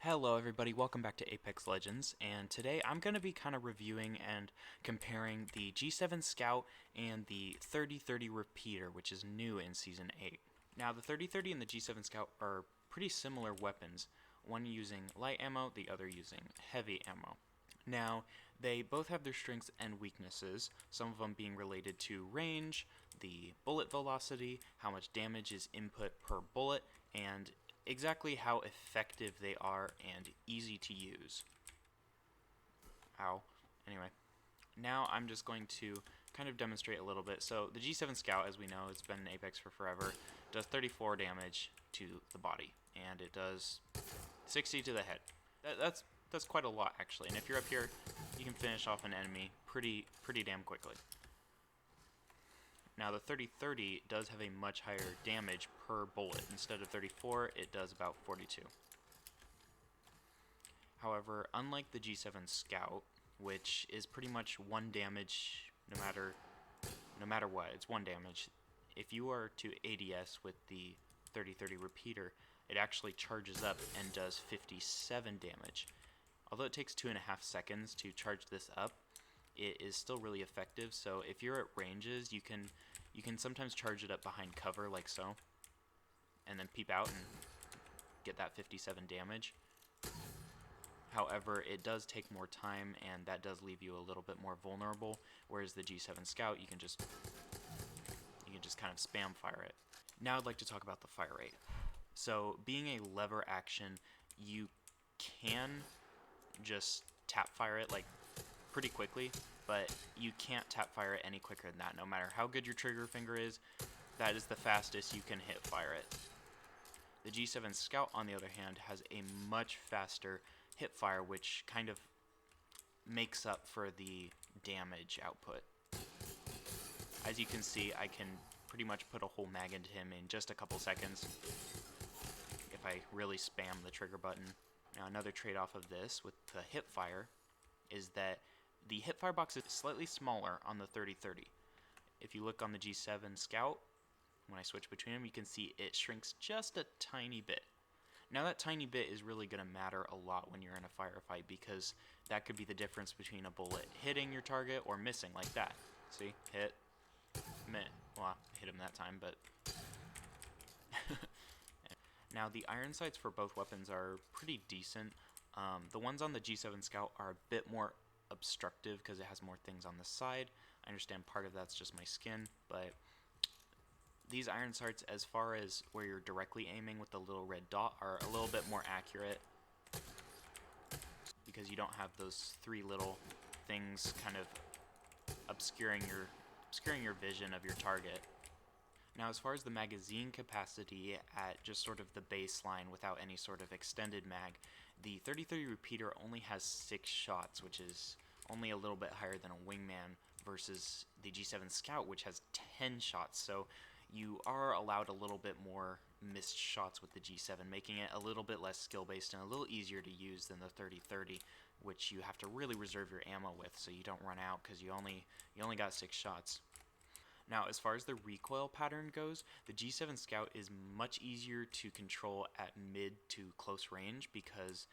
Hello everybody, welcome back to Apex Legends, and today I'm going to be kind of reviewing and comparing the G7 Scout and the 30-30 Repeater, which is new in Season 8. Now the 30-30 and the G7 Scout are pretty similar weapons, one using light ammo, the other using heavy ammo. Now, they both have their strengths and weaknesses, some of them being related to range, the bullet velocity, how much damage is input per bullet, and exactly how effective they are and easy to use. Ow. Anyway, now I'm just going to kind of demonstrate a little bit. So the G7 Scout, as we know, it's been in Apex for forever, does 34 damage to the body, and it does 60 to the head. That's quite a lot, actually, and if you're up here, you can finish off an enemy pretty damn quickly. Now the 30-30 does have a much higher damage per bullet. Instead of 34, it does about 42. However, unlike the G7 Scout, which is pretty much one damage no matter what, it's one damage. If you are to ADS with the 30-30 repeater, it actually charges up and does 57 damage. Although it takes 2.5 seconds to charge this up, it is still really effective. So if you're at ranges, you can sometimes charge it up behind cover like so, and then peep out and get that 57 damage. However, it does take more time, and that does leave you a little bit more vulnerable, whereas the G7 Scout, you can just kind of spam fire it. Now I'd like to talk about the fire rate. So being a lever action, you can just tap fire it like pretty quickly, but you can't tap fire it any quicker than that. No matter how good your trigger finger is, that is the fastest you can hit fire it. The G7 Scout, on the other hand, has a much faster hip fire, which kind of makes up for the damage output. As you can see, I can pretty much put a whole mag into him in just a couple seconds if I really spam the trigger button. Now another trade-off of this with the hip fire is that the hip fire box is slightly smaller on the 30-30. If you look on the G7 Scout, when I switch between them, you can see it shrinks just a tiny bit. Now that tiny bit is really going to matter a lot when you're in a firefight, because that could be the difference between a bullet hitting your target or missing, like that. See? Hit. Miss. Well, I hit him that time, but... Now the iron sights for both weapons are pretty decent. The ones on the G7 Scout are a bit more obstructive because it has more things on the side. I understand part of that's just my skin, but these iron sights, as far as where you're directly aiming with the little red dot, are a little bit more accurate because you don't have those three little things kind of obscuring your vision of your target. Now, as far as the magazine capacity at just sort of the baseline without any sort of extended mag, the 30-30 repeater only has 6 shots, which is only a little bit higher than a wingman, versus the G7 Scout, which has 10 shots. So you are allowed a little bit more missed shots with the G7, making it a little bit less skill-based and a little easier to use than the 30-30, which you have to really reserve your ammo with so you don't run out because you only got 6 shots. Now, as far as the recoil pattern goes, the G7 Scout is much easier to control at mid to close range because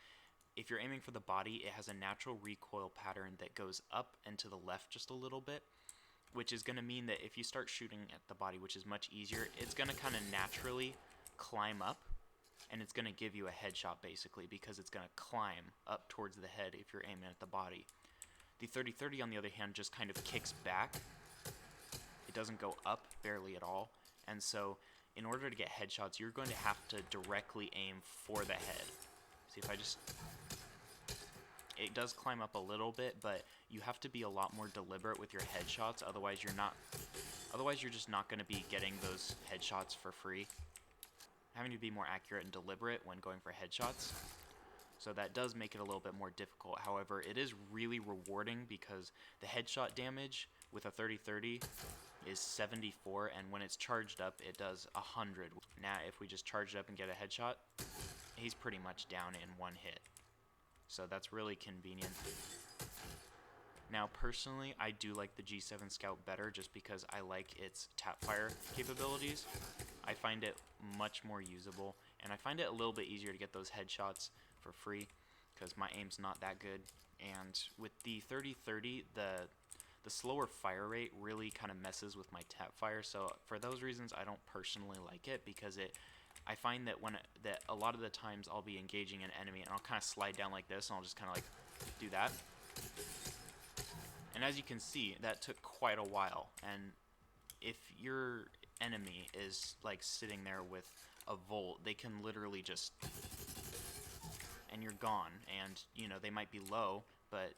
if you're aiming for the body, it has a natural recoil pattern that goes up and to the left just a little bit, which is going to mean that if you start shooting at the body, which is much easier, it's going to kind of naturally climb up, and it's going to give you a headshot basically because it's going to climb up towards the head if you're aiming at the body. The 30-30, on the other hand, just kind of kicks back. It doesn't go up barely at all, and so in order to get headshots, you're going to have to directly aim for the head. See, if I just... It does climb up a little bit, but you have to be a lot more deliberate with your headshots, otherwise you're just not going to be getting those headshots for free. Having to be more accurate and deliberate when going for headshots. So that does make it a little bit more difficult. However, it is really rewarding because the headshot damage with a 30-30 is 74, and when it's charged up, it does 100. Now, if we just charge it up and get a headshot, he's pretty much down in one hit. So that's really convenient. Now, personally, I do like the G7 Scout better just because I like its tap fire capabilities. I find it much more usable, and I find it a little bit easier to get those headshots for free because my aim's not that good. And with the 30-30, the slower fire rate really kind of messes with my tap fire. So for those reasons, I don't personally like it, because I find that that a lot of the times I'll be engaging an enemy and I'll kind of slide down like this, and I'll just kind of like do that. And as you can see, that took quite a while. And if your enemy is like sitting there with a volt, they can literally just, and you're gone. And you know, they might be low, but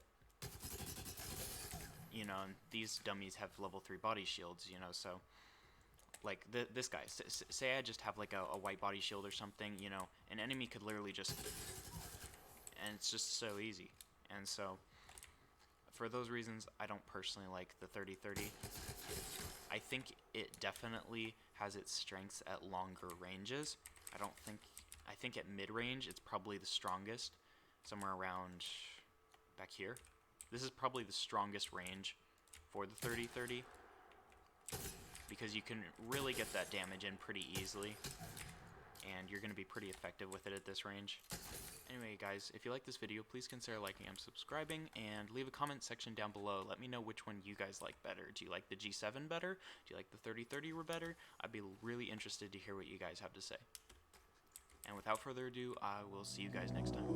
you know, these dummies have level 3 body shields, you know. So like this guy, say I just have like a white body shield or something, you know, an enemy could literally just, and it's just so easy. And so for those reasons, I don't personally like the 30-30. I think it definitely has its strengths at longer ranges. I think at mid-range it's probably the strongest, somewhere around back here. This is probably the strongest range for the 30-30, because you can really get that damage in pretty easily, and you're going to be pretty effective with it at this range. Anyway, guys, if you like this video, please consider liking and subscribing, and leave a comment section down below. Let me know which one you guys like better. Do you like the G7 better? Do you like the 30-30 better? I'd be really interested to hear what you guys have to say. And without further ado, I will see you guys next time.